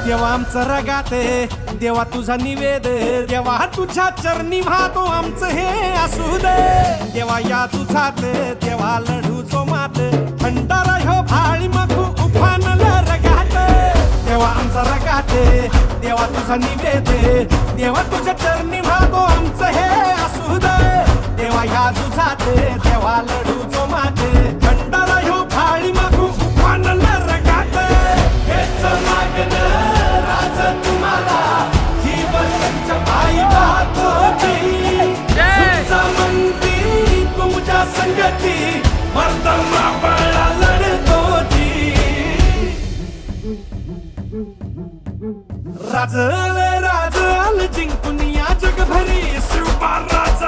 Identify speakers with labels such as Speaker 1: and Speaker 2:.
Speaker 1: देवा आमचं रगाते, देवा तुझा निवेद, देवा तुझ्या चरणी वाहतो आमचं हे असू दे. देवा या तुझात, देवा लढूचो मात, भंडारा ह्यो भाळी मखू उफानला रगात. देवा आमचा रगाते, देवा तुझा निवेद, देवा तुझ्या चरणी वाहतो आमचं हे असू दे. देवा या तुझात, देवा लढूचो मात, भंडारा ह्यो भाळी मखू उफानला रगात. हेच मागणं राज तुम्हाला, जीवन पायी वाहतो तुमचा मंदी, तुमच्या संगती मर्दमा बळा लढतो जी. राजल राजल जिंकून या जगभरी, शिवबा राज